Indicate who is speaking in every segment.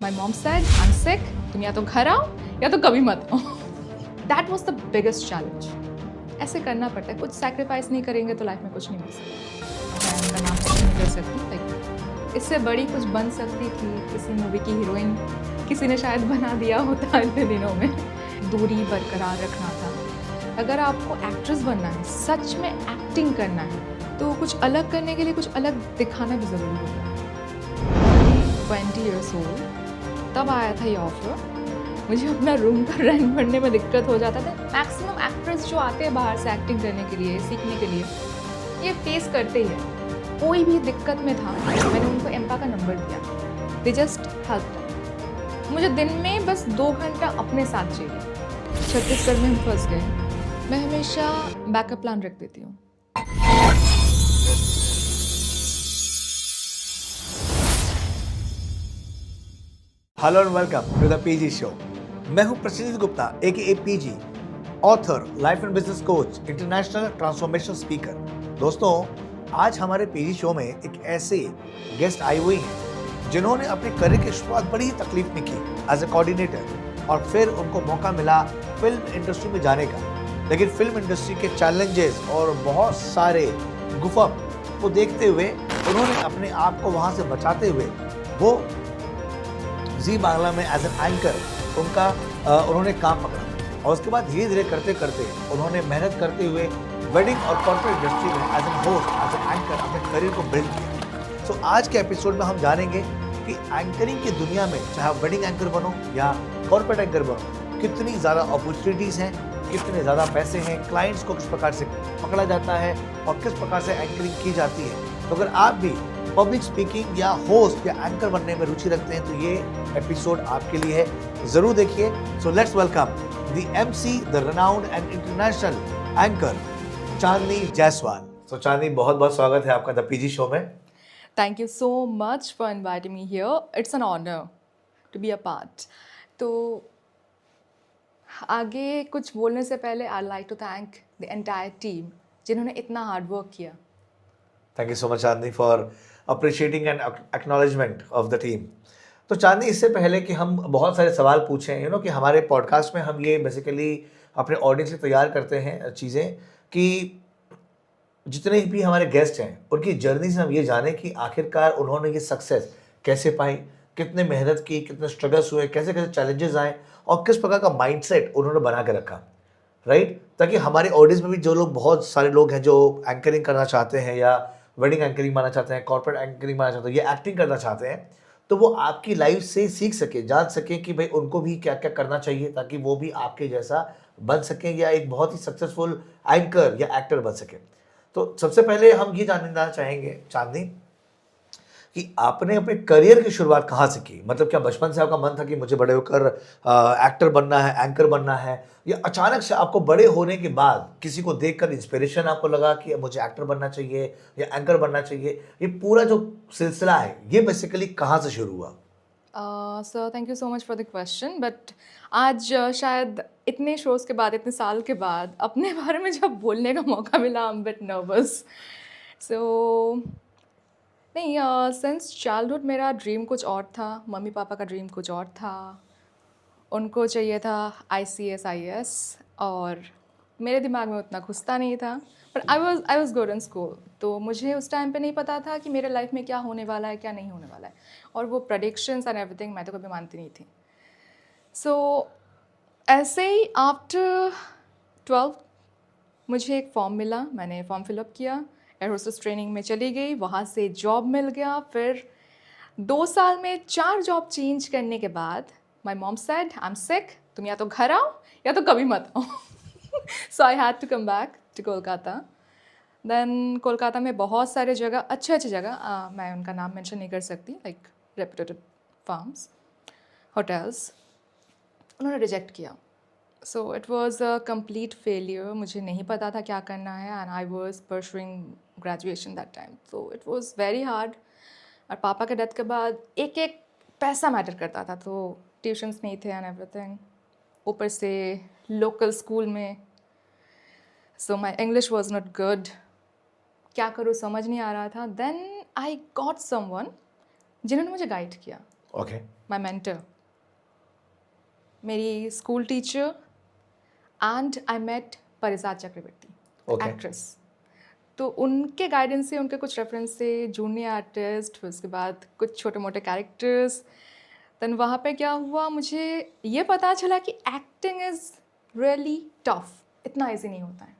Speaker 1: My mom said, I'm sick, तुम या तो घर आओ या तो कभी मत आओ. That was the biggest challenge. ऐसे करना पड़ता है, कुछ सैक्रिफाइस नहीं करेंगे तो लाइफ में कुछ नहीं हो सकता. मैं उनका नाम नहीं कर सकती, लाइक इससे बड़ी कुछ बन सकती थी किसी मूवी की हीरोइन, किसी ने शायद बना दिया होता इतने दिनों में. दूरी बरकरार रखना था. अगर आपको एक्ट्रेस बनना है, सच में एक्टिंग करना है, तो कुछ अलग करने के लिए कुछ अलग दिखाना भी ज़रूरी होता है. 20 years old, तब आया था ये ऑफर. मुझे अपना रूम का रेंट भरने में दिक्कत हो जाता था. मैक्सिमम एक्ट्रेस जो आते हैं बाहर से एक्टिंग करने के लिए, सीखने के लिए, ये फेस करते ही हैं. कोई भी दिक्कत में था, मैंने उनको एम्पा का नंबर दिया. They just help. मुझे दिन में बस 2 घंटा अपने साथ चाहिए. छत्तीसगढ़ में हम फंस गए. मैं हमेशा बैकअप प्लान रख देती हूँ.
Speaker 2: Hello and welcome to the PG show. मैं हूं Prasiddh Gupta aka PG, author, life and business coach, international transformation speaker. दोस्तों, आज हमारे पीजी शो में एक ऐसे गेस्ट आई हुई हैं जिन्होंने अपने करियर की शुरुआत बड़ी ही तकलीफ में की एज ए कोऑर्डिनेटर, और फिर उनको मौका मिला फिल्म इंडस्ट्री में जाने का. लेकिन फिल्म इंडस्ट्री के चैलेंजेस और बहुत सारे गुफअप को देखते हुए उन्होंने अपने आप को वहां से बचाते हुए वो जी बांग्ला में एज एन एंकर उन्होंने काम पकड़ा. और उसके बाद धीरे धीरे करते करते उन्होंने मेहनत करते हुए वेडिंग और कॉर्पोरेट इंडस्ट्री में as an host, as an anchor अपने करियर को बिल्ड किया. सो आज के एपिसोड में हम जानेंगे कि एंकरिंग की दुनिया में चाहे आप वेडिंग एंकर बनो या कॉर्पोरेट एंकर बनो, कितनी ज़्यादा अपॉर्चुनिटीज़ हैं, कितने ज़्यादा पैसे हैं, क्लाइंट्स को किस प्रकार से पकड़ा जाता है और किस प्रकार से एंकरिंग की जाती है. तो अगर आप भी पब्लिक स्पीकिंग या होस्ट या एंकर बनने में रुचि रखते हैं तो ये एपिसोड आपके लिए है. जरूर देखिए. So let's welcome the MC, the renowned and international anchor Chandni Jaiswal. So Chandni, बहुत बहुत स्वागत है आपका द पीजी शो में.
Speaker 1: Thank you so much for inviting me here. It's an honor to be a part. तो आगे कुछ बोलने से पहले I'd like to thank the entire team जिन्होंने इतना हार्ड वर्क किया.
Speaker 2: Thank you so much Chandni for appreciating and acknowledgement of the team. तो चांदनी, इससे पहले कि हम बहुत सारे सवाल पूछें, कि हमारे पॉडकास्ट में हम ये बेसिकली अपने ऑडियंस से तैयार करते हैं चीज़ें कि जितने भी हमारे गेस्ट हैं उनकी जर्नी से हम ये जानें कि आखिरकार उन्होंने ये सक्सेस कैसे पाई, कितने मेहनत की, कितने स्ट्रगल्स हुए, कैसे कैसे चैलेंजेस आए और किस प्रकार का माइंडसेट उन्होंने बना के रखा. राइट. ताकि हमारे ऑडियंस में भी जो लोग, बहुत सारे लोग हैं जो एंकरिंग करना चाहते हैं या वेडिंग एंकरिंग बनना चाहते हैं, कॉर्पोरेट एंकरिंग बनना चाहते हैं या एक्टिंग करना चाहते हैं, तो वो आपकी लाइफ से सीख सके, जान सके कि भाई उनको भी क्या क्या करना चाहिए ताकि वो भी आपके जैसा बन सकें या एक बहुत ही सक्सेसफुल एंकर या एक्टर बन सके. तो सबसे पहले हम ये जानना चाहेंगे चांदनी कि आपने अपने करियर की शुरुआत कहाँ से की. मतलब क्या बचपन से आपका मन था कि मुझे बड़े होकर एक्टर बनना है, एंकर बनना है, या अचानक से आपको बड़े होने के बाद किसी को देखकर इंस्पिरेशन आपको लगा कि मुझे एक्टर बनना चाहिए या एंकर बनना चाहिए? ये पूरा जो सिलसिला है ये बेसिकली कहाँ से शुरू हुआ?
Speaker 1: Sir, thank you so much for the question. But आज शायद इतने शोज़ के बाद, इतने साल के बाद अपने बारे में जब बोलने का मौका मिला, आई एम बिट नर्वस. सो नहीं, सिंस चाइल्डहुड मेरा ड्रीम कुछ और था. मम्मी पापा का ड्रीम कुछ और था. उनको चाहिए था ICS IAS, और मेरे दिमाग में उतना घुसता नहीं था. But I was good in school. तो मुझे उस टाइम पे नहीं पता था कि मेरे लाइफ में क्या होने वाला है, क्या नहीं होने वाला है. और वो प्रेडिक्शंस एंड एवरीथिंग मैं तो कभी मानती नहीं थी. सो ऐसे ही आफ्टर 12 मुझे एक फॉर्म मिला. मैंने फॉर्म फिलअप किया, एयर होस्टेस ट्रेनिंग में चली गई, वहाँ से जॉब मिल गया. फिर 2 साल में 4 जॉब चेंज करने के बाद my mom said, I am sick, तुम या तो घर आओ या तो कभी मत आओ. So I had to come back to Kolkata. Then Kolkata में बहुत सारे जगह, अच्छे अच्छे जगह, मैं उनका नाम मेंशन नहीं कर सकती, लाइक रेपुटेड फार्म्स, होटल्स, उन्होंने रिजेक्ट किया. So it was a complete failure. मुझे नहीं पता था क्या करना है, and I was pursuing graduation that time. So it was very hard. और पापा के डेथ के बाद एक एक पैसा मैटर करता था, तो ट्यूशन्स नहीं थे एंड एवरीथिंग. ऊपर से लोकल स्कूल में, so my English was not good. क्या करूँ समझ नहीं आ रहा था. देन आई गॉट समवन जिन्होंने मुझे गाइड किया.
Speaker 2: ओके.
Speaker 1: माई मेंटर, मेरी school teacher, and I met Parijat Chakraborty,
Speaker 2: Okay.
Speaker 1: Actress. तो उनके गाइडेंस से, उनके कुछ रेफरेंस से जूनियर आर्टिस्ट, फिर उसके बाद कुछ छोटे मोटे कैरेक्टर्स। देन वहाँ पे क्या हुआ, मुझे ये पता चला कि एक्टिंग इज़ रियली टफ, इतना ईजी नहीं होता है।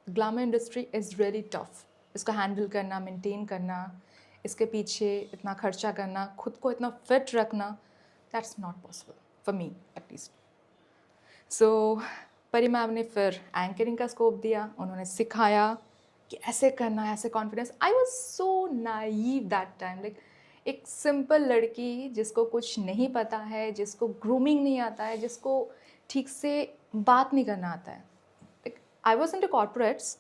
Speaker 1: Glamour industry is really tough, इसको हैंडल करना, मेंटेन करना, इसके पीछे इतना खर्चा करना, खुद को इतना फिट रखना, that's not possible for me at least. So Pari ma'am ने फिर एंकरिंग का स्कोप दिया, उन्होंने सिखाया कि ऐसे करना है, ऐसे confidence. I was so naive that time, like एक सिंपल लड़की जिसको कुछ नहीं पता है, जिसको ग्रूमिंग नहीं आता है, जिसको ठीक से बात नहीं करना आता है। Like I was into corporates,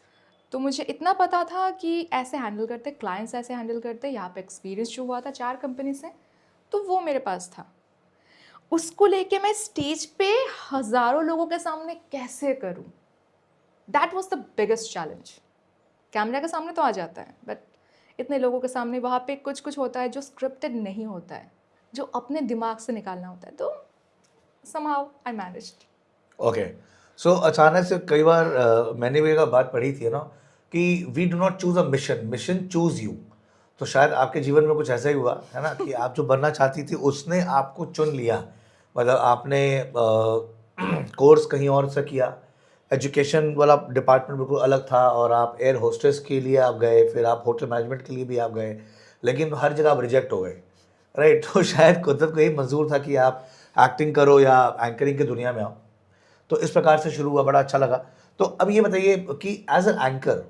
Speaker 1: तो मुझे इतना पता था कि ऐसे हैंडल करते, क्लाइंट्स ऐसे हैंडल करते। यहाँ पे एक्सपीरियंस जो हुआ था 4 कंपनी से, तो वो मेरे पास था। उसको लेके मैं स्टेज पे हज़ारों लोगों के सामने कैसे करूं, that was the biggest challenge. Camera के सामने तो आ जाता है, बट इतने लोगों के सामने वहाँ पे कुछ कुछ होता है जो स्क्रिप्टेड नहीं होता है, जो अपने दिमाग से निकालना होता है। तो somehow I managed.
Speaker 2: ओके, सो अचानक से कई बार मैंने भी एक बात पढ़ी थी ना कि we do not choose a mission, mission choose you. तो शायद आपके जीवन में कुछ ऐसा ही हुआ है ना कि आप जो बनना चाहती थी उसने आपको चुन लिया। मतलब आपने कोर्स कहीं और से किया, एजुकेशन वाला डिपार्टमेंट बिल्कुल अलग था और आप एयर होस्टेस के लिए आप गए, फिर आप होटल मैनेजमेंट के लिए भी आप गए, लेकिन हर जगह आप रिजेक्ट हो गए, राइट। तो शायद कुदरत को यही मंजूर था कि आप एक्टिंग करो या एंकरिंग की दुनिया में आओ। तो इस प्रकार से शुरू हुआ, बड़ा अच्छा लगा। तो अब ये बताइए कि एज एन एंकर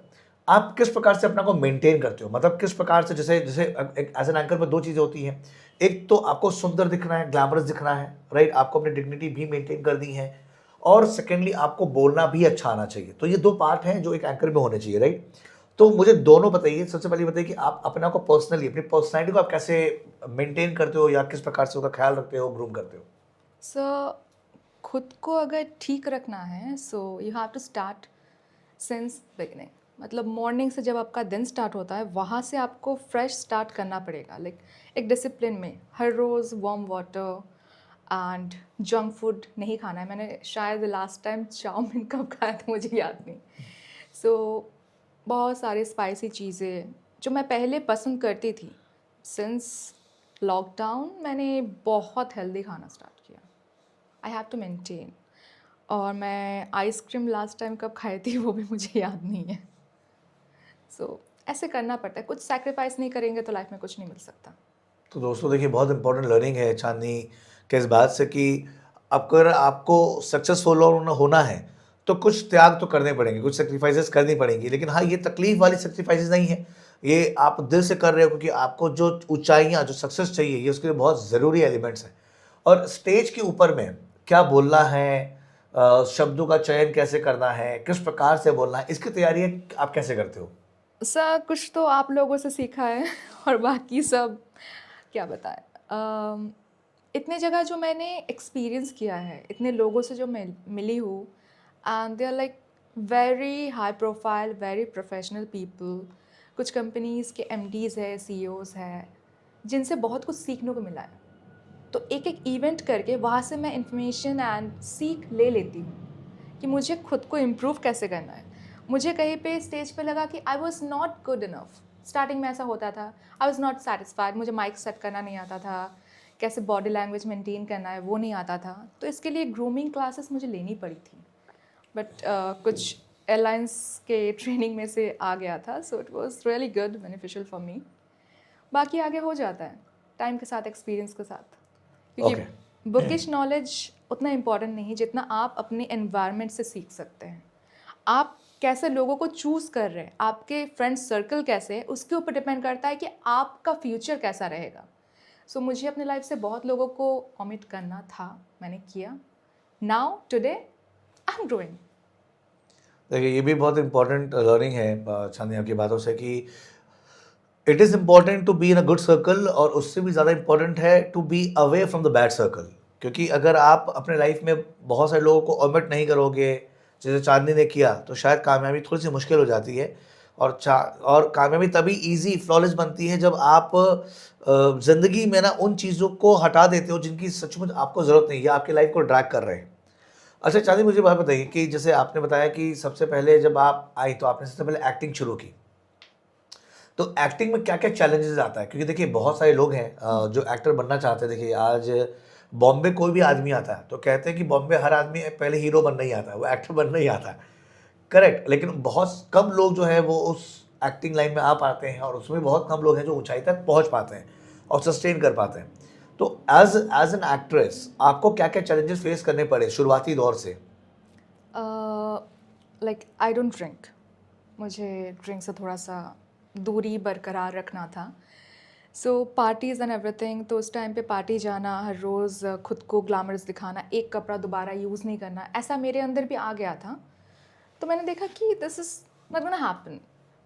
Speaker 2: आप किस प्रकार से अपना को मेंटेन करते हो, मतलब किस प्रकार से, जैसे जैसे एज एन एंकर में 2 चीज़ें होती हैं, एक तो आपको सुंदर दिखना है, ग्लैमरस दिखना है, राइट, आपको अपनी डिग्निटी भी मेंटेन करनी है, और सेकेंडली आपको बोलना भी अच्छा आना चाहिए। तो ये 2 पार्ट हैं जो एक एंकर में होने चाहिए, राइट। तो मुझे दोनों बताइए। सबसे पहले बताइए कि आप अपना को पर्सनली, अपनी पर्सनैलिटी को आप कैसे मेंटेन करते हो या किस प्रकार से उसका ख्याल रखते हो, ग्रूम करते हो।
Speaker 1: सो खुद को अगर ठीक रखना है, so you have to start since beginning. मतलब मॉर्निंग से जब आपका दिन स्टार्ट होता है, वहाँ से आपको फ्रेश स्टार्ट करना पड़ेगा। लाइक एक डिसिप्लिन में हर रोज़ warm water and junk food नहीं खाना है। मैंने शायद लास्ट टाइम चाउमीन कब खाया था मुझे याद नहीं। सो बहुत सारी स्पाइसी चीज़ें जो मैं पहले पसंद करती थी, सिंस लॉकडाउन मैंने बहुत हेल्दी खाना स्टार्ट किया। I have to maintain. और मैं आइसक्रीम लास्ट टाइम कब खाई थी वो भी मुझे याद नहीं है। सो ऐसे करना पड़ता है, कुछ सैक्रिफाइस नहीं करेंगे तो लाइफ में कुछ नहीं मिल सकता।
Speaker 2: तो दोस्तों देखिए, बहुत इंपॉर्टेंट लर्निंग है चांदनी के इस बात से कि अगर आपको सक्सेसफुल होना है तो कुछ त्याग तो करने पड़ेंगे, कुछ सेक्रीफाइसेस करनी पड़ेंगी। लेकिन हाँ, ये तकलीफ वाली सेक्रीफाइसेस नहीं है, ये आप दिल से कर रहे हो क्योंकि आपको जो ऊंचाइयाँ, जो सक्सेस चाहिए, ये उसके लिए बहुत ज़रूरी एलिमेंट्स हैं। और स्टेज के ऊपर में क्या बोलना है, शब्दों का चयन कैसे करना है, किस प्रकार से बोलना है, इसकी तैयारी आप कैसे करते हो।
Speaker 1: सर कुछ तो आप लोगों से सीखा है और बाकी सब क्या बताएं। इतने जगह जो मैंने एक्सपीरियंस किया है, इतने लोगों से जो मैं मिली हूँ, and they are like very high profile, very professional people. कुछ कंपनीज़ के एमडीज़ है, सीईओज़ है, जिनसे बहुत कुछ सीखने को मिला है। तो एक एक इवेंट करके वहाँ से मैं इंफॉर्मेशन एंड सीख ले लेती हूँ कि मुझे खुद को इम्प्रूव कैसे करना है। मुझे कहीं पे स्टेज पे लगा कि I was not good enough. Starting में ऐसा होता था, आई वॉज नॉट सेटिस्फाइड, मुझे माइक सेट करना नहीं आता था, कैसे बॉडी लैंग्वेज मेंटेन करना है वो नहीं आता था। तो इसके लिए ग्रूमिंग क्लासेस मुझे लेनी पड़ी थी, बट कुछ एयरलाइंस के ट्रेनिंग में से आ गया था। So it was really good, beneficial for me. बाकी आगे हो जाता है टाइम के साथ, एक्सपीरियंस के साथ, क्योंकि बुकिश नॉलेज उतना इम्पॉर्टेंट नहीं जितना आप अपने एनवायरनमेंट से सीख सकते हैं। आप कैसे लोगों को चूज़ कर रहे हैं, आपके फ्रेंड सर्कल कैसे है, उसके ऊपर डिपेंड करता है कि आपका फ्यूचर कैसा रहेगा। सो मुझे अपने लाइफ से बहुत लोगों को ओमिट करना था, मैंने किया। Now today I am growing.
Speaker 2: देखिए, ये भी बहुत इंपॉर्टेंट लर्निंग है चांदनी आपकी बातों से कि it is important to be in a good circle, और उससे भी ज़्यादा इम्पॉर्टेंट है to be away from the bad circle. क्योंकि अगर आप अपने लाइफ में बहुत सारे लोगों को ओमिट नहीं करोगे, जैसे चांदनी ने किया, तो शायद कामयाबी थोड़ी सी मुश्किल हो जाती है। और कामयाबी तभी इजी फ्लॉलेस बनती है जब आप ज़िंदगी में ना उन चीज़ों को हटा देते हो जिनकी सचमुच आपको ज़रूरत नहीं है, आपकी लाइफ को ड्रैग कर रहे हैं। अच्छा चांदी, मुझे बात बताइए कि जैसे आपने बताया कि सबसे पहले जब आप आई तो आपने सबसे पहले एक्टिंग शुरू की, तो एक्टिंग में क्या क्या चैलेंजेस आता है? क्योंकि देखिए बहुत सारे लोग हैं जो एक्टर बनना चाहते हैं। देखिए आज बॉम्बे कोई भी आदमी आता है तो कहते हैं कि बॉम्बे हर आदमी पहले हीरो बनना ही आता है, वो एक्टर बनना ही आता है, करेक्ट। लेकिन बहुत कम लोग जो है वो उस एक्टिंग लाइन में आ पाते हैं, और उसमें बहुत कम लोग हैं जो ऊंचाई तक पहुंच पाते हैं और सस्टेन कर पाते हैं। तो एज एज एन एक्ट्रेस आपको क्या क्या चैलेंजेस फेस करने पड़े शुरुआती दौर से?
Speaker 1: लाइक आई डोंट ड्रिंक, मुझे ड्रिंक से थोड़ा सा दूरी बरकरार रखना था। सो पार्टीज़ एंड एवरीथिंग, तो उस टाइम पे पार्टी जाना, हर रोज़ खुद को ग्लैमरस दिखाना, एक कपड़ा दोबारा यूज़ नहीं करना, ऐसा मेरे अंदर भी आ गया था। तो मैंने देखा कि this is not gonna happen,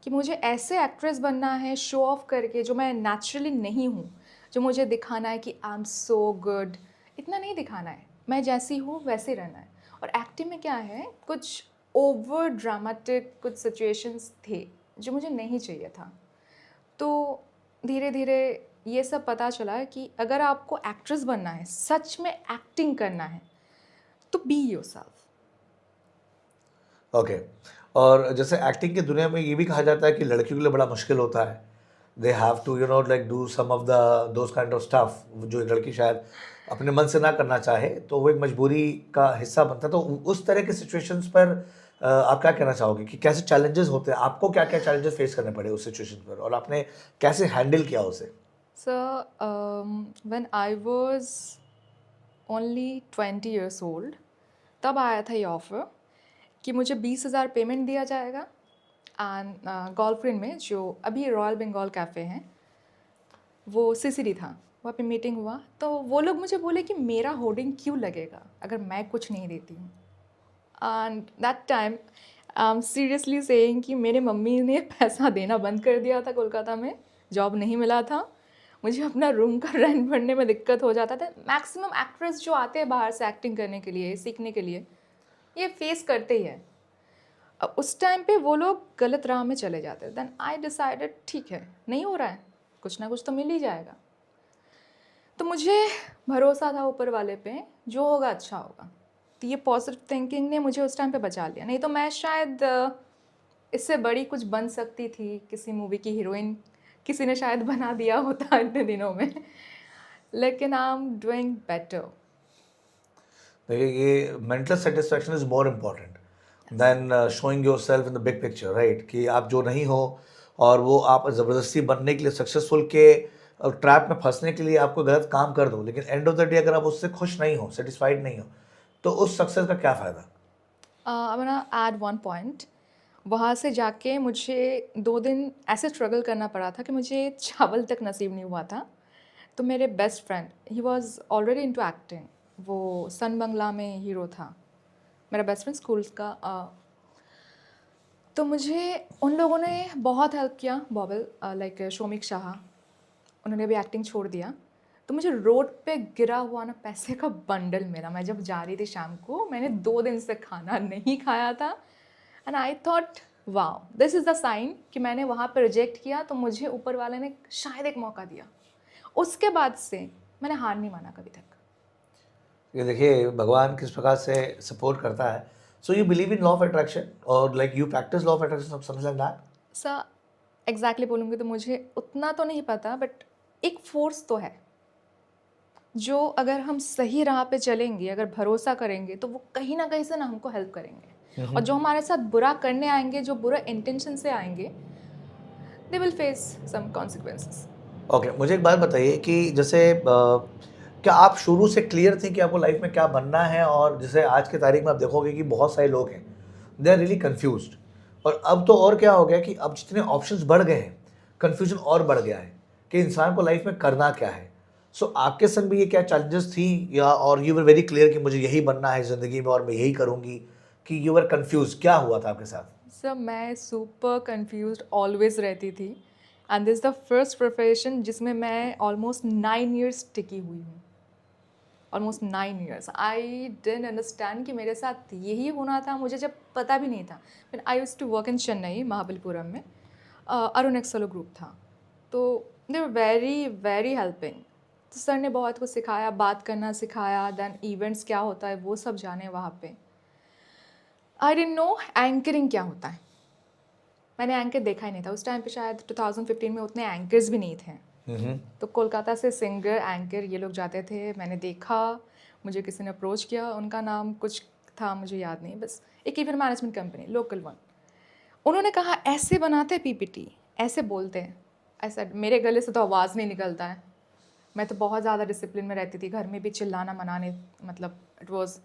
Speaker 1: कि मुझे ऐसे एक्ट्रेस बनना है शो ऑफ करके जो मैं नेचुरली नहीं हूँ, जो मुझे दिखाना है कि आई एम सो गुड। इतना नहीं दिखाना है, मैं जैसी हूँ वैसे रहना है। और एक्टिंग में क्या है, कुछ ओवर ड्रामेटिक कुछ सिचुएशंस थे जो मुझे नहीं चाहिए था। तो धीरे धीरे ये सब पता चला कि अगर आपको एक्ट्रेस बनना है, सच में एक्टिंग करना है, तो बी योरसेल्फ।
Speaker 2: ओके। और जैसे एक्टिंग की दुनिया में ये भी कहा जाता है कि लड़कियों के लिए बड़ा मुश्किल होता है, they have to like do some of the those kind of stuff जो एक लड़की शायद अपने मन से ना करना चाहे, तो वो एक मजबूरी का हिस्सा बनता है। तो उस तरह के सिचुएशंस पर आप क्या कहना चाहोगे कि कैसे चैलेंजेस होते हैं, आपको क्या क्या चैलेंजेस फेस करने पड़े उस सिचुएशन पर, और आपने कैसे हैंडल किया उसे?
Speaker 1: So, when I was only 20 years old, तब आया था ये ऑफ़र कि मुझे 20,000 पेमेंट दिया जाएगा, एंड गोल्फ ग्रीन में जो अभी रॉयल बंगाल कैफ़े हैं, वो सीसीडी था, वहाँ पे मीटिंग हुआ। तो वो लोग मुझे बोले कि मेरा होर्डिंग क्यों लगेगा अगर मैं कुछ नहीं देती हूँ। And that time I am seriously saying कि मेरे मम्मी ने पैसा देना बंद कर दिया था, कोलकाता में जॉब नहीं मिला था, मुझे अपना रूम का रेंट भरने में दिक्कत हो जाता था। मैक्सिमम एक्ट्रेस जो आते हैं बाहर से एक्टिंग करने के लिए, सीखने के लिए, ये फेस करते ही है। अब उस टाइम पे वो लोग गलत राह में चले जाते हैं। देन आई डिसाइडेड ठीक है, नहीं हो रहा है, कुछ ना कुछ तो मिल ही जाएगा। तो मुझे भरोसा था ऊपर वाले पे, जो होगा अच्छा होगा। तो ये पॉजिटिव थिंकिंग ने मुझे उस टाइम पे बचा लिया, नहीं तो मैं शायद इससे बड़ी कुछ बन सकती थी, किसी मूवी की हीरोइन किसी ने शायद बना दिया होता इतने दिनों में। लेकिन आई एम डूइंग बेटर।
Speaker 2: देखिए ये mental satisfaction is more important than showing your self in the big picture, right? कि आप जो नहीं हो और वो आप ज़बरदस्ती बनने के लिए, सक्सेसफुल के ट्रैप में फंसने के लिए आपको गलत काम कर दो, लेकिन एंड ऑफ द डे अगर आप उससे खुश नहीं हो, सेटिस्फाइड नहीं हो, तो उस सक्सेस का क्या फ़ायदा?
Speaker 1: आई वांना ऐड वन पॉइंट। वहाँ से जाके मुझे 2 दिन ऐसे स्ट्रगल करना पड़ा था कि मुझे चावल तक नसीब नहीं हुआ था। तो मेरे best friend, he was already into acting, वो सन बंगला में हीरो था, मेरा बेस्ट फ्रेंड स्कूल का। तो मुझे उन लोगों ने बहुत हेल्प किया, बॉबल लाइक शोमिक शाह, उन्होंने भी एक्टिंग छोड़ दिया। तो मुझे रोड पे गिरा हुआ ना पैसे का बंडल मिला। मैं जब जा रही थी शाम को, मैंने 2 दिन से खाना नहीं खाया था, and I thought wow, this is the sign कि मैंने वहाँ पर रिजेक्ट किया तो मुझे ऊपर वाले ने शायद एक मौका दिया। उसके बाद से मैंने हार नहीं माना कभी तक।
Speaker 2: ये देखिए भगवान किस प्रकार से सपोर्ट करता है। So you believe in law of attraction, और like you practice law of attraction, something like that?
Speaker 1: सा एग्जैक्टली बोलूँगी तो मुझे उतना तो नहीं पता, बट एक फोर्स तो है जो अगर हम सही राह पे चलेंगे, अगर भरोसा करेंगे, तो वो कहीं ना कहीं से ना हमको हेल्प करेंगे। और जो हमारे साथ बुरा करने आएंगे, जो बुरा इंटेंशन से आएंगे, they will face some consequences.
Speaker 2: Okay, मुझे एक बात बताइए कि जैसे क्या आप शुरू से क्लियर थे कि आपको लाइफ में क्या बनना है? और जैसे आज की तारीख में आप देखोगे कि बहुत सारे लोग हैं, दे आर रियली कन्फ्यूज्ड। और अब तो और क्या हो गया कि अब जितने ऑप्शंस बढ़ गए हैं, कन्फ्यूजन और बढ़ गया है कि इंसान को लाइफ में करना क्या है। सो आपके संग भी ये क्या चैलेंजेस थी, या और यू वर वेरी क्लियर कि मुझे यही बनना है ज़िंदगी में और मैं यही करूँगी, कि यू वर कन्फ्यूज, क्या हुआ था आपके साथ?
Speaker 1: सर मैं सुपर कंफ्यूज्ड ऑलवेज रहती थी, and this the first profession जिसमें मैं ऑलमोस्ट 9 इयर्स टिकी हुई हूँ। Almost 9 years I didn't understand कि मेरे साथ यही होना था, मुझे जब पता भी नहीं था। फिर I used to work in Chennai, Mahabalipuram में। अरुण एक्सलो ग्रुप था, तो they were very very helping. तो सर ने बहुत कुछ सिखाया, बात करना सिखाया, देन इवेंट्स क्या होता है वो सब जाने वहाँ पे। आई डिडंट नो एंकरिंग क्या होता है, मैंने एंकर देखा ही नहीं था उस टाइम पे, शायद 2015 में उतने एंकर्स भी नहीं थे। तो कोलकाता से सिंगर एंकर ये लोग जाते थे, मैंने देखा, मुझे किसी ने अप्रोच किया, उनका नाम कुछ था मुझे याद नहीं, बस एक event management company local one. उन्होंने कहा ऐसे बनाते पीपीटी, ऐसे बोलते हैं, ऐसा। मेरे गले से तो आवाज़ नहीं निकलता है, मैं तो बहुत ज़्यादा डिसिप्लिन में रहती थी, घर में भी चिल्लाना मनाने, मतलब it was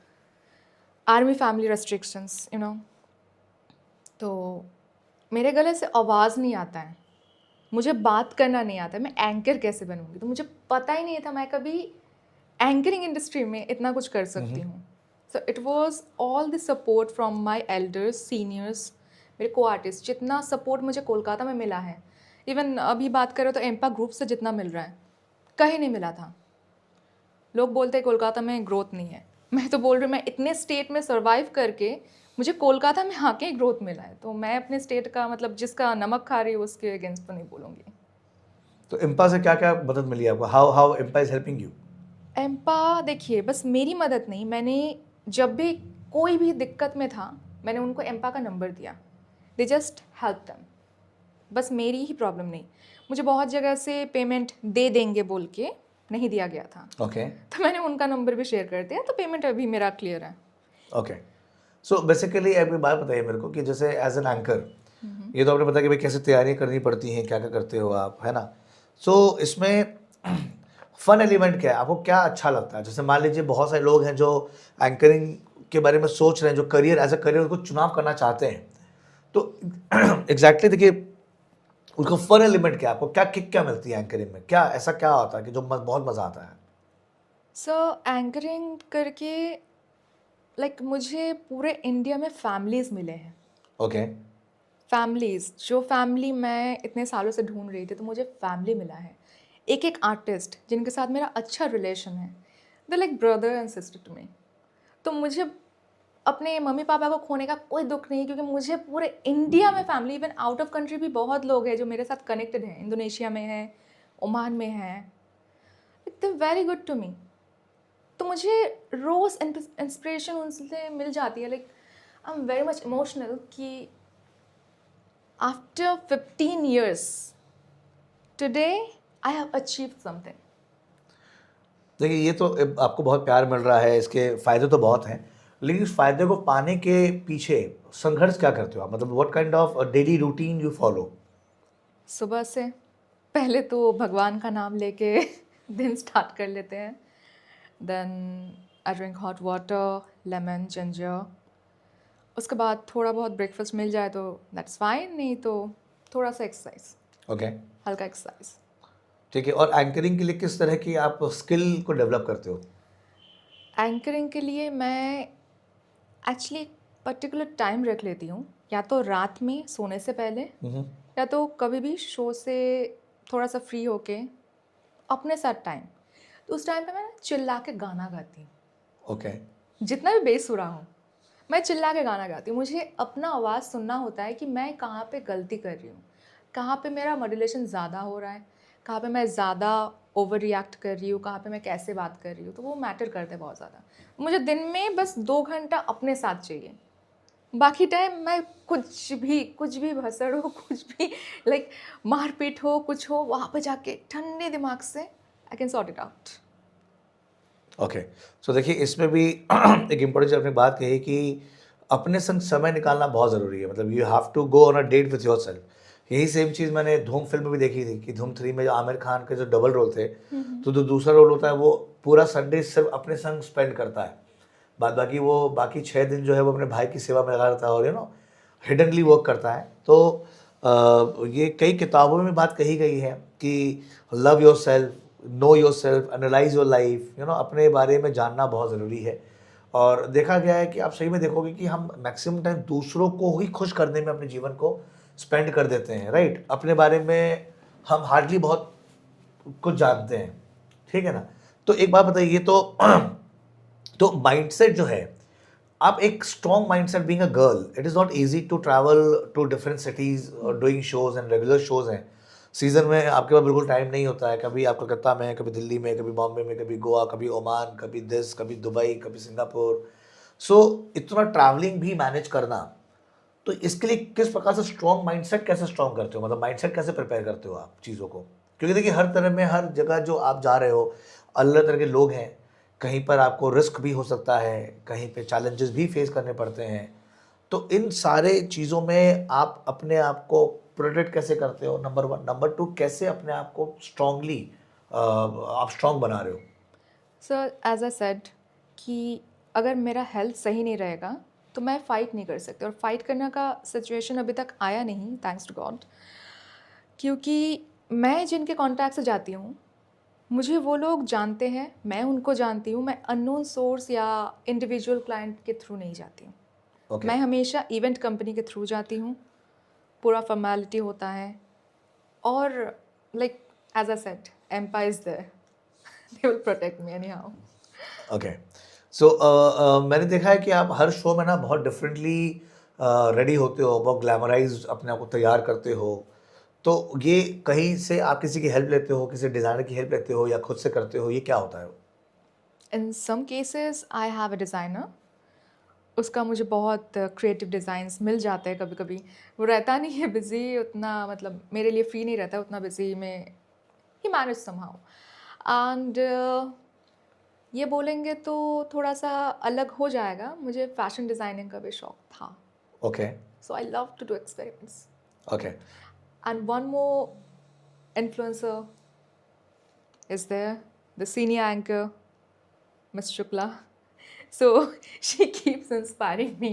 Speaker 1: army family restrictions you know. तो मेरे गले से आवाज़ नहीं आता है, मुझे बात करना नहीं आता है, मैं एंकर कैसे बनूंगी? तो मुझे पता ही नहीं था मैं कभी एंकरिंग इंडस्ट्री में इतना कुछ कर सकती हूँ। So it was all the support from my elders, seniors, मेरे को आर्टिस्ट, जितना सपोर्ट मुझे कोलकाता में मिला है, इवन अभी बात करें तो एम्पा ग्रुप से जितना मिल रहा है कहीं नहीं मिला था। लोग बोलते हैं कोलकाता में ग्रोथ नहीं है, मैं तो बोल रही हूँ मैं इतने स्टेट में सर्वाइव करके मुझे कोलकाता में आके ग्रोथ मिला है, तो मैं अपने स्टेट का, मतलब जिसका नमक खा रही हूँ उसके अगेंस्ट तो नहीं बोलूँगी।
Speaker 2: तो इम्पा से क्या क्या मदद मिली आपको? How Impa is helping you?
Speaker 1: Empa देखिए, बस मेरी मदद नहीं, मैंने जब भी कोई भी दिक्कत में था मैंने उनको एम्पा का नंबर दिया, दे जस्ट हेल्प देम। बस मेरी ही प्रॉब्लम नहीं, मुझे बहुत जगह से पेमेंट दे देंगे बोल के नहीं दिया गया था,
Speaker 2: ओके
Speaker 1: तो मैंने उनका नंबर भी शेयर कर दिया, तो पेमेंट अभी मेरा क्लियर है।
Speaker 2: ओके। सो बेसिकली एक बात बताइए मेरे को कि जैसे एज एन एंकर, ये तो आपने बताया कि भाई कैसे तैयारियां करनी पड़ती हैं, क्या क्या करते हो आप, है ना? सो इसमें फन एलिमेंट क्या है आपको? क्या अच्छा लगता है? जैसे मान लीजिए बहुत सारे लोग हैं जो एंकरिंग के बारे में सोच रहे हैं, जो करियर एज अ करियर उसको चुनाव करना चाहते हैं, तो एग्जैक्टली देखिए उसका फन एलिमेंट क्या है? आपको क्या किक क्या मिलती है एंकरिंग में? क्या ऐसा क्या होता है कि जो बहुत मज़ा आता है?
Speaker 1: सो एंकरिंग करके लाइक मुझे पूरे इंडिया में फैमिलीज़ मिले हैं।
Speaker 2: ओके
Speaker 1: फैमिलीज़, जो फैमिली मैं इतने सालों से ढूंढ रही थी, तो मुझे फैमिली मिला है। एक एक आर्टिस्ट जिनके साथ मेरा अच्छा रिलेशन है, they like brother and sister to me. तो मुझे अपने मम्मी पापा को खोने का कोई दुख नहीं, क्योंकि मुझे पूरे इंडिया में family, even out of country भी बहुत लोग हैं जो मेरे साथ कनेक्टेड हैं, इंडोनेशिया में है, ओमान में है, it's very good to me. तो मुझे रोज़ इंस्पिरेशन उनसे मिल जाती है, like I am very much emotional कि after 15 years today I have achieved something.
Speaker 2: देखिए ये तो आपको बहुत प्यार मिल रहा है, इसके फ़ायदे तो बहुत हैं, लेकिन इस फ़ायदे को पाने के पीछे संघर्ष क्या करते हो आप? मतलब what kind of daily routine you follow?
Speaker 1: सुबह से पहले तो भगवान का नाम लेके दिन स्टार्ट कर लेते हैं, then I drink hot water, lemon, ginger. उसके बाद थोड़ा बहुत ब्रेकफास्ट मिल जाए तो दैट्स फाइन, नहीं तो थोड़ा सा एक्सरसाइज,
Speaker 2: ओके
Speaker 1: हल्का एक्सरसाइज।
Speaker 2: ठीक है। और एंकरिंग के लिए किस तरह की आप स्किल को डेवलप करते हो?
Speaker 1: एंकरिंग के लिए मैं एक्चुअली पर्टिकुलर टाइम रख लेती हूँ, या तो रात में सोने से पहले, या तो कभी भी शो से थोड़ा सा फ्री होके अपने साथ टाइम। तो उस टाइम पे मैं ना चिल्ला के गाना गाती हूँ,
Speaker 2: ओके
Speaker 1: जितना भी बेसुरा हूँ मैं चिल्ला के गाना गाती हूँ। मुझे अपना आवाज़ सुनना होता है कि मैं कहाँ पे गलती कर रही हूँ, कहाँ पे मेरा मॉड्यूलेशन ज़्यादा हो रहा है, कहाँ पे मैं ज़्यादा ओवर रिएक्ट कर रही हूँ, कहाँ पे मैं कैसे बात कर रही हूँ, तो वो मैटर करते हैं बहुत ज़्यादा। मुझे दिन में बस 2 घंटा अपने साथ चाहिए, बाकी टाइम मैं कुछ भी भसड़ हो, कुछ भी लाइक मारपीट हो, कुछ हो, वहाँ पे जाके ठंडे दिमाग से I can sort it out.
Speaker 2: Okay. So देखिए इसमें भी एक इम्पोर्टेंट आपने बात कही कि अपने संग समय निकालना बहुत ज़रूरी है। मतलब you have to go on a date with yourself. यही सेम चीज़ मैंने धूम फिल्म में भी देखी थी कि धूम 3 में जो आमिर खान के जो डबल रोल थे, तो जो दूसरा रोल होता है वो पूरा संडे सिर्फ अपने संग स्पेंड करता है, बाद बाकी वो बाकी 6 दिन जो है वो अपने भाई की सेवा में लगा रहता है और हिडनली वर्क करता है। तो ये कई किताबों में बात कही गई है कि love your self, know your self, analyse your life, अपने बारे में जानना बहुत ज़रूरी है। और देखा गया है कि आप सही में देखोगे कि हम मैक्सिमम टाइम दूसरों को ही खुश करने में अपने जीवन को स्पेंड कर देते हैं, राइट? अपने बारे में हम हार्डली बहुत कुछ जानते हैं, ठीक है ना? तो एक बात बताइए, तो माइंडसेट जो है आप एक strong mindset being a girl, it is not easy to travel to different cities doing shows and regular shows हैं। सीजन में आपके पास बिल्कुल टाइम नहीं होता है, कभी आप कलकत्ता में, कभी दिल्ली में, कभी बॉम्बे में, कभी गोवा, कभी ओमान, कभी दिस, कभी दुबई, कभी सिंगापुर। सो इतना ट्रैवलिंग भी मैनेज करना, तो इसके लिए किस प्रकार से स्ट्रॉन्ग माइंडसेट कैसे स्ट्रॉन्ग करते हो, मतलब माइंडसेट कैसे प्रिपेयर करते हो आप चीज़ों को? क्योंकि देखिए हर तरह में, हर जगह जो आप जा रहे हो, अलग तरह के लोग हैं, कहीं पर आपको रिस्क भी हो सकता है, कहीं पे चैलेंजेस भी फेस करने पड़ते हैं। तो इन सारे चीज़ों में आप अपने आप को प्रोटेक्ट कैसे करते हो, नंबर वन? नंबर टू, कैसे अपने आप को स्ट्रांगली आप स्ट्रांग बना रहे हो?
Speaker 1: सर एज आई सेड कि अगर मेरा हेल्थ सही नहीं रहेगा तो मैं फ़ाइट नहीं कर सकती, और फाइट करने का सिचुएशन अभी तक आया नहीं, थैंक्स टू गॉड। क्योंकि मैं जिनके कॉन्टैक्ट से जाती हूँ, मुझे वो लोग जानते हैं, मैं उनको जानती हूँ। मैं अननोन सोर्स या इंडिविजुअल क्लाइंट के थ्रू नहीं जाती हूँ।
Speaker 2: ओके।
Speaker 1: मैं हमेशा इवेंट कंपनी के थ्रू जाती हूँ, पूरा फॉर्मेलिटी होता है। और like as I said, empire is there, they will protect me anyhow.
Speaker 2: Okay. So मैंने देखा है कि आप हर शो में ना बहुत डिफरेंटली रेडी होते हो, बहुत ग्लैमराइज अपने आप को तैयार करते हो। तो ये कहीं से आप किसी की हेल्प लेते हो, किसी डिज़ाइनर की हेल्प लेते हो, या खुद से करते हो, ये क्या होता है?
Speaker 1: In some cases I have a designer, उसका मुझे बहुत क्रिएटिव डिज़ाइंस मिल जाते हैं कभी कभी। वो रहता नहीं है बिज़ी उतना, मतलब मेरे लिए फ्री नहीं रहता उतना बिज़ी में, ही मैनेज समहाउ। एंड ये बोलेंगे तो थोड़ा सा अलग हो जाएगा, मुझे फैशन डिज़ाइनिंग का भी शौक था,
Speaker 2: okay.
Speaker 1: So I love to do experiments.
Speaker 2: Okay.
Speaker 1: And one more influencer is there, the senior anchor, Ms. Shukla. So she keeps inspiring me.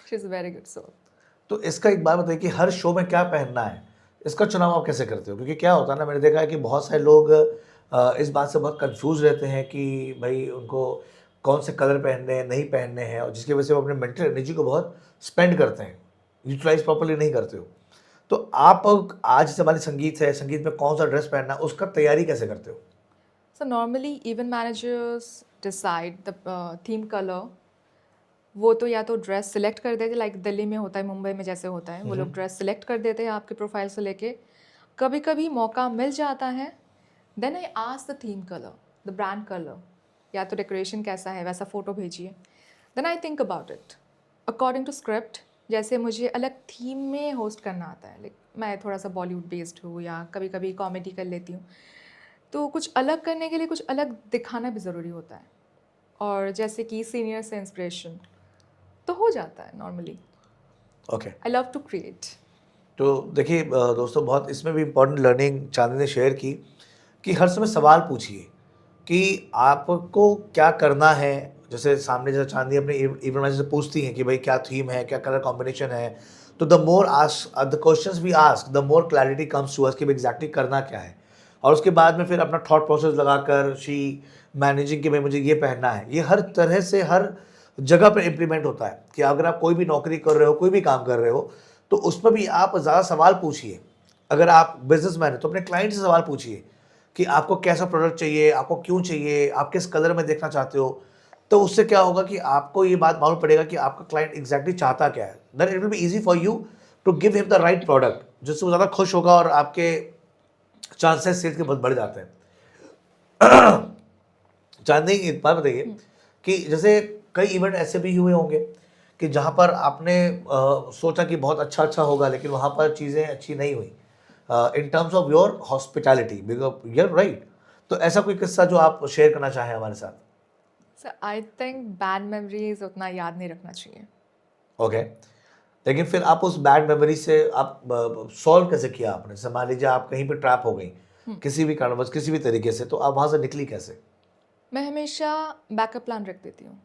Speaker 1: She's a very good soul.
Speaker 2: तो इसका एक बात बताइए कि हर शो में क्या पहनना है, इसका चुनाव आप कैसे करते हो? क्योंकि क्या होता है ना, मैंने देखा है कि बहुत सारे लोग इस बात से बहुत कंफ्यूज रहते हैं कि भाई उनको कौन से कलर पहनने हैं, नहीं पहनने हैं, और जिसकी वजह से वो अपने मेंटल एनर्जी को बहुत स्पेंड करते हैं, यूटिलाइज प्रॉपर्ली नहीं करते हो। तो आप आज जैसे हमारी संगीत है, संगीत में कौन सा ड्रेस पहनना है, उसका तैयारी कैसे करते हो?
Speaker 1: So normally event managers decide the theme color. वो तो या तो ड्रेस सिलेक्ट कर देते, लाइक दिल्ली में होता है, मुंबई में जैसे होता है, वो लोग ड्रेस सिलेक्ट कर देते हैं आपके प्रोफाइल से लेके। कभी कभी मौका मिल जाता है, then I ask the theme colour, the brand colour, या तो डेकोरेशन कैसा है वैसा फ़ोटो भेजिए। Then I think about it according to script. जैसे मुझे अलग थीम में होस्ट करना आता है, लाइक मैं थोड़ा सा बॉलीवुड बेस्ड हूँ या कभी कभी कॉमेडी कर लेती हूँ, तो कुछ अलग करने के लिए कुछ अलग दिखाना भी ज़रूरी होता है। और जैसे कि सीनियर से इंस्पिरेशन तो हो जाता है normally.
Speaker 2: Okay.
Speaker 1: I love to create.
Speaker 2: तो देखिए दोस्तों, बहुत इसमें भी इम्पोर्टेंट लर्निंग चांदी ने शेयर की कि हर समय सवाल पूछिए कि आपको क्या करना है। जैसे सामने जैसे चांदी अपने इवेंट मैनेजर से पूछती हैं कि भाई क्या थीम है, क्या कलर कॉम्बिनेशन है, तो the more ask the questions we ask, the more clarity comes to us कि एग्जैक्टली करना क्या है। और उसके बाद में फिर अपना थॉट प्रोसेस लगाकर शी मैनेजिंग कि भाई मुझे ये पहनना है। ये हर तरह से हर जगह पर इम्प्लीमेंट होता है कि अगर आप कोई भी नौकरी कर रहे हो, कोई भी काम कर रहे हो, तो उसमें भी आप ज़्यादा सवाल पूछिए। अगर आप बिजनेसमैन हैं तो अपने क्लाइंट से सवाल पूछिए कि आपको कैसा प्रोडक्ट चाहिए, आपको क्यों चाहिए, आप किस कलर में देखना चाहते हो। तो उससे क्या होगा कि आपको ये बात मालूम पड़ेगा कि आपका क्लाइंट एग्जैक्टली चाहता क्या है। Then it will be easy for you to give him the right product, जिससे वो ज़्यादा खुश होगा और आपके चांसेस सेल्स के बहुत बढ़ जाते हैं। चांदनी, एक बात बताइए कि जैसे कई इवेंट ऐसे भी हुए होंगे कि जहाँ पर आपने सोचा कि बहुत अच्छा अच्छा होगा, लेकिन वहाँ पर चीज़ें अच्छी नहीं हुई in terms of your hospitality, because you're right. तो ऐसा कोई किस्सा जो आप शेयर करना चाहें हमारे साथ?
Speaker 1: Sir I think bad memories उतना याद नहीं रखना चाहिए।
Speaker 2: ओके। लेकिन फिर आप उस बैड मेमोरी से आप सॉल्व कैसे किया आपने? जैसे मान लीजिए आप कहीं पे ट्रैप हो गई किसी भी कारणवश, किसी भी तरीके से, तो आप वहाँ से निकली कैसे?
Speaker 1: मैं हमेशा बैकअप प्लान रख देती हूँ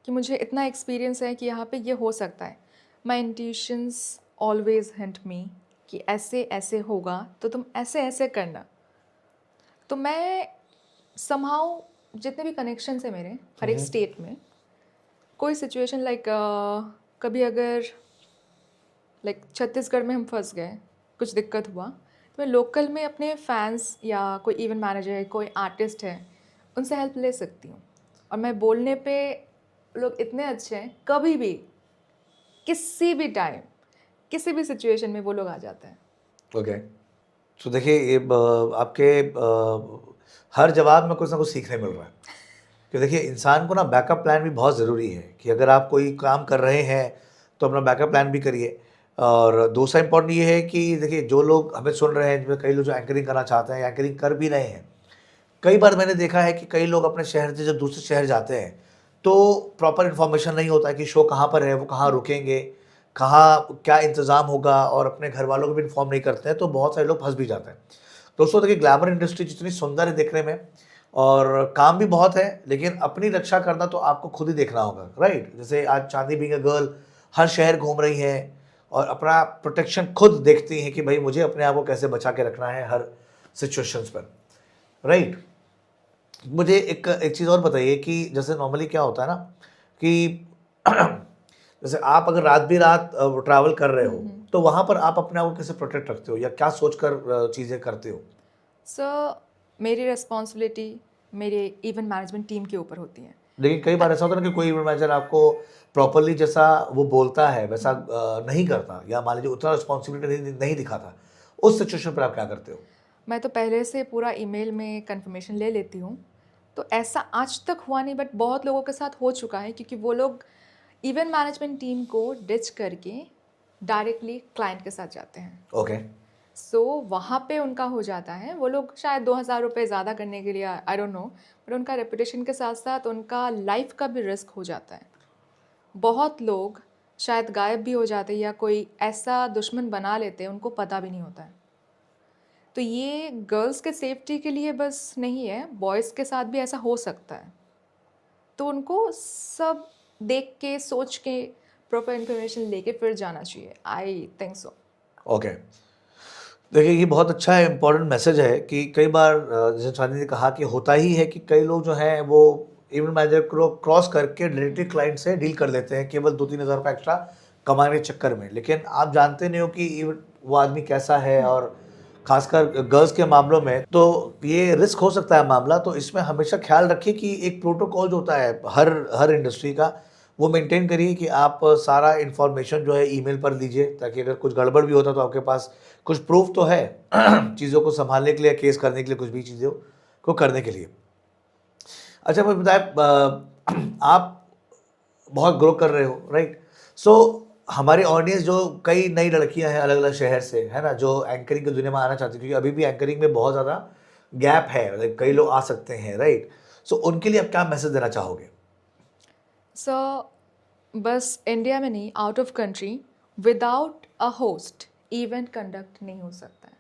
Speaker 1: कि मुझे इतना एक्सपीरियंस है कि यहाँ पे ये हो सकता है। माई इंट्यूशंस ऑलवेज हिंट मी कि ऐसे ऐसे होगा तो तुम ऐसे ऐसे करना। तो मैं समहाउ जितने भी कनेक्शन है मेरे हर एक स्टेट में, कोई सिचुएशन लाइक कभी अगर लाइक छत्तीसगढ़ में हम फंस गए, कुछ दिक्कत हुआ, तो मैं लोकल में अपने फैंस या कोई इवेंट मैनेजर है, कोई आर्टिस्ट है, उनसे हेल्प ले सकती हूँ। और मैं बोलने पे लोग इतने अच्छे हैं, कभी भी किसी भी टाइम किसी भी सिचुएशन में वो लोग आ जाते हैं।
Speaker 2: ओके, तो देखिए ये आपके हर जवाब में कुछ ना कुछ सीखने मिल रहा है कि देखिए इंसान को ना बैकअप प्लान भी बहुत ज़रूरी है कि अगर आप कोई काम कर रहे हैं तो अपना बैकअप प्लान भी करिए। और दूसरा इम्पोर्टेंट ये है कि देखिए जो लोग हमें सुन रहे हैं, जिनमें कई लोग जो एंकरिंग करना चाहते हैं, एंकरिंग कर भी रहे हैं, कई बार मैंने देखा है कि कई लोग अपने शहर से जब दूसरे शहर जाते हैं तो प्रॉपर इन्फॉर्मेशन नहीं होता है कि शो कहाँ पर है, वो कहाँ रुकेंगे, कहाँ क्या इंतज़ाम होगा, और अपने घर वालों को भी इन्फॉर्म नहीं करते हैं, तो बहुत सारे लोग फंस भी जाते हैं। दोस्तों देखिए ग्लैमर इंडस्ट्री जितनी सुंदर है देखने में और काम भी बहुत है, लेकिन अपनी रक्षा करना तो आपको खुद ही देखना होगा, राइट। जैसे आज चांदी बीइंग अ गर्ल हर शहर घूम रही है और अपना प्रोटेक्शन खुद देखती हैं कि भाई मुझे अपने आप को कैसे बचा के रखना है हर सिचुएशंस पर, राइट। मुझे एक एक चीज़ और बताइए कि जैसे नॉर्मली क्या होता है ना कि जैसे आप अगर रात भी रात ट्रैवल कर रहे हो तो वहाँ पर आप अपने आप को कैसे प्रोटेक्ट रखते हो या क्या सोचकर चीज़ें करते हो?
Speaker 1: सो मेरी रिस्पॉन्सिबिलिटी मेरे इवेंट मैनेजमेंट टीम के ऊपर होती है।
Speaker 2: लेकिन कई बार ऐसा होता है ना कि कोई इवेंट मैनेजर आपको प्रॉपरली जैसा वो बोलता है वैसा नहीं करता, या मान लीजिए उतना रिस्पॉन्सिबिलिटी नहीं दिखाता, उस सिचुएशन पर आप क्या करते हो?
Speaker 1: मैं तो पहले से पूरा ईमेल में कंफर्मेशन ले लेती हूँ। तो ऐसा आज तक हुआ नहीं, बट बहुत लोगों के साथ हो चुका है, क्योंकि वो लोग इवेंट मैनेजमेंट टीम को डिच करके डायरेक्टली क्लाइंट के साथ जाते हैं।
Speaker 2: ओके।
Speaker 1: सो वहाँ पे उनका हो जाता है, वो लोग शायद 2,000 रुपये ज़्यादा करने के लिए, आई डोंट नो, बट उनका रेपुटेशन के साथ साथ उनका लाइफ का भी रिस्क हो जाता है। बहुत लोग शायद गायब भी हो जाते हैं या कोई ऐसा दुश्मन बना लेते हैं, उनको पता भी नहीं होता है। तो ये गर्ल्स के सेफ्टी के लिए बस नहीं है, बॉयज़ के साथ भी ऐसा हो सकता है। तो उनको सब देख के सोच के प्रॉपर इन्फॉर्मेशन लेके फिर जाना चाहिए, आई थिंक सो।
Speaker 2: ओके, देखिए ये बहुत अच्छा है, इम्पोर्टेंट मैसेज है कि कई बार जैसे चांदी ने कहा कि होता ही है कि कई लोग जो हैं वो इवेंट मैनेजर को क्रॉस करके डायरेक्टली क्लाइंट से डील कर लेते हैं केवल 2-3 हज़ार रुपये एक्स्ट्रा कमाने के चक्कर में, लेकिन आप जानते नहीं हो कि इवेंट वो आदमी कैसा है, और खासकर गर्ल्स के मामलों में तो ये रिस्क हो सकता है मामला। तो इसमें हमेशा ख्याल रखिए कि एक प्रोटोकॉल जो होता है हर हर इंडस्ट्री का, वो मेंटेन करिए कि आप सारा इन्फॉर्मेशन जो है ईमेल पर दीजिए, ताकि अगर कुछ गड़बड़ भी होता तो आपके पास कुछ प्रूफ तो है चीज़ों को संभालने के लिए, केस करने के लिए, कुछ भी चीज़ों को करने के लिए। अच्छा मुझे बताए, आप बहुत ग्रो कर रहे हो, राइट। सो हमारी ऑडियंस जो कई नई लड़कियां हैं अलग अलग शहर से, है ना, जो एंकरिंग की दुनिया में आना चाहती है, क्योंकि अभी भी एंकरिंग में बहुत ज़्यादा गैप है, मतलब कई लोग आ सकते हैं, राइट। सो उनके लिए आप क्या मैसेज देना चाहोगे?
Speaker 1: सो बस इंडिया में नहीं, out of country without a host event conduct नहीं हो सकता है।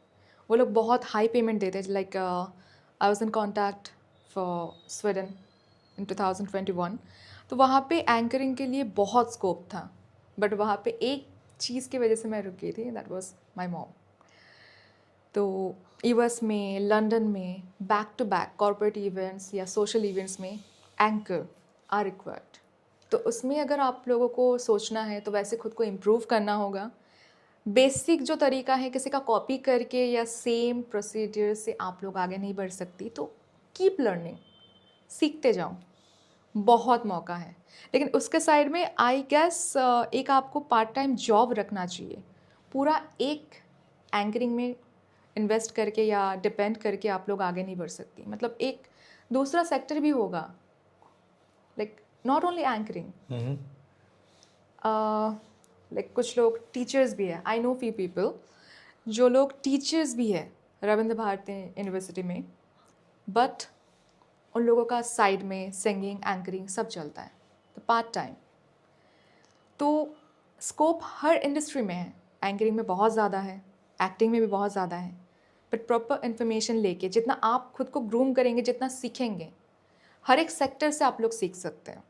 Speaker 1: वो लोग बहुत हाई पेमेंट देते हैं, like I was in contact for Sweden in 2021। तो वहाँ पे एंकरिंग के लिए बहुत स्कोप था, बट वहाँ पे एक चीज़ की वजह से मैं रुक गई थी, दैट वाज माय मॉम। तो यूएस में, लंदन में back to back corporate events या सोशल इवेंट्स में एंकर आर रिक्वायर्ड। तो उसमें अगर आप लोगों को सोचना है तो वैसे खुद को इम्प्रूव करना होगा। बेसिक जो तरीका है किसी का कॉपी करके या सेम प्रोसीजर से आप लोग आगे नहीं बढ़ सकती, तो कीप लर्निंग, सीखते जाओ, बहुत मौका है। लेकिन उसके साइड में आई गेस एक आपको पार्ट टाइम जॉब रखना चाहिए। पूरा एक एंकरिंग में इन्वेस्ट करके या डिपेंड करके आप लोग आगे नहीं बढ़ सकती। मतलब एक दूसरा सेक्टर भी होगा, like not only anchoring. Like कुछ लोग टीचर्स भी है, आई नो फ्यू पीपल जो लोग टीचर्स भी है रविंद्र भारती यूनिवर्सिटी में, बट उन लोगों का साइड में सिंगिंग, एंकरिंग सब चलता है, तो पार्ट टाइम। तो स्कोप हर इंडस्ट्री में है, एंकरिंग में बहुत ज़्यादा है, एक्टिंग में भी बहुत ज़्यादा है, बट प्रॉपर इन्फॉर्मेशन लेके जितना आप खुद को ग्रूम करेंगे, जितना सीखेंगे, हर एक सेक्टर से आप लोग सीख सकते हैं,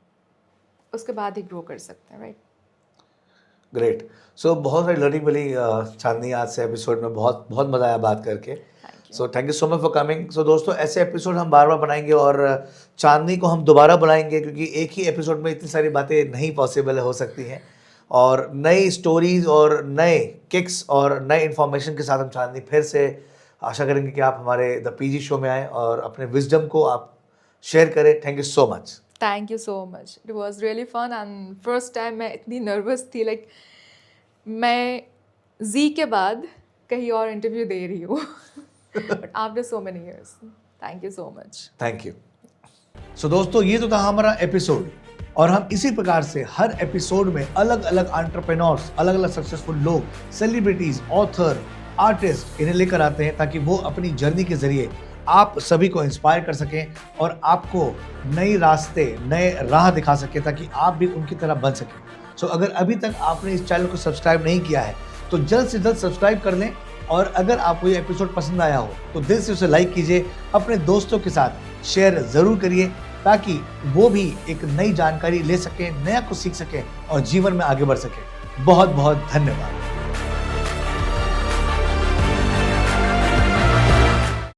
Speaker 1: उसके बाद ही ग्रो कर सकते हैं, राइट।
Speaker 2: ग्रेट। सो बहुत सारी लर्निंग मिली चांदनी आज से एपिसोड में, बहुत बहुत मज़ा आया बात करके। So thank you so much for coming. So दोस्तों ऐसे एपिसोड हम बार बार बनाएंगे और चांदनी को हम दोबारा बुलाएंगे, क्योंकि एक ही एपिसोड में इतनी सारी बातें नहीं पॉसिबल हो सकती हैं, और नई स्टोरीज और नए किक्स और नए इन्फॉर्मेशन के साथ हम चांदनी फिर से आशा करेंगे कि आप हमारे द पीजी शो में आएँ और अपने विजडम को आप शेयर करें। Thank you so much.
Speaker 1: Thank you so much, it was really fun and first time मैं इतनी नर्वस थी, लाइक मैं जी के बाद कहीं और इंटरव्यू दे रही हूँ but after so many years, thank you so much.
Speaker 2: Thank you. So दोस्तों, ये तो था हमारा एपिसोड, और हम इसी प्रकार से हर एपिसोड में अलग अलग एंटरप्रेन्योर्स, अलग अलग सक्सेसफुल लोग, सेलिब्रिटीज, ऑथर, आर्टिस्ट इन्हें लेकर आते हैं ताकि वो अपनी जर्नी के जरिए आप सभी को इंस्पायर कर सकें और आपको नई रास्ते, नए राह दिखा सके ताकि आप भी उनकी तरह बन सकें। सो अगर अभी तक आपने इस चैनल को सब्सक्राइब नहीं किया है तो जल्द से जल्द सब्सक्राइब कर लें, और अगर आपको ये एपिसोड पसंद आया हो तो दिल से उसे लाइक कीजिए, अपने दोस्तों के साथ शेयर जरूर करिए ताकि वो भी एक नई जानकारी ले सकें, नया कुछ सीख सकें और जीवन में आगे बढ़ सकें। बहुत बहुत धन्यवाद।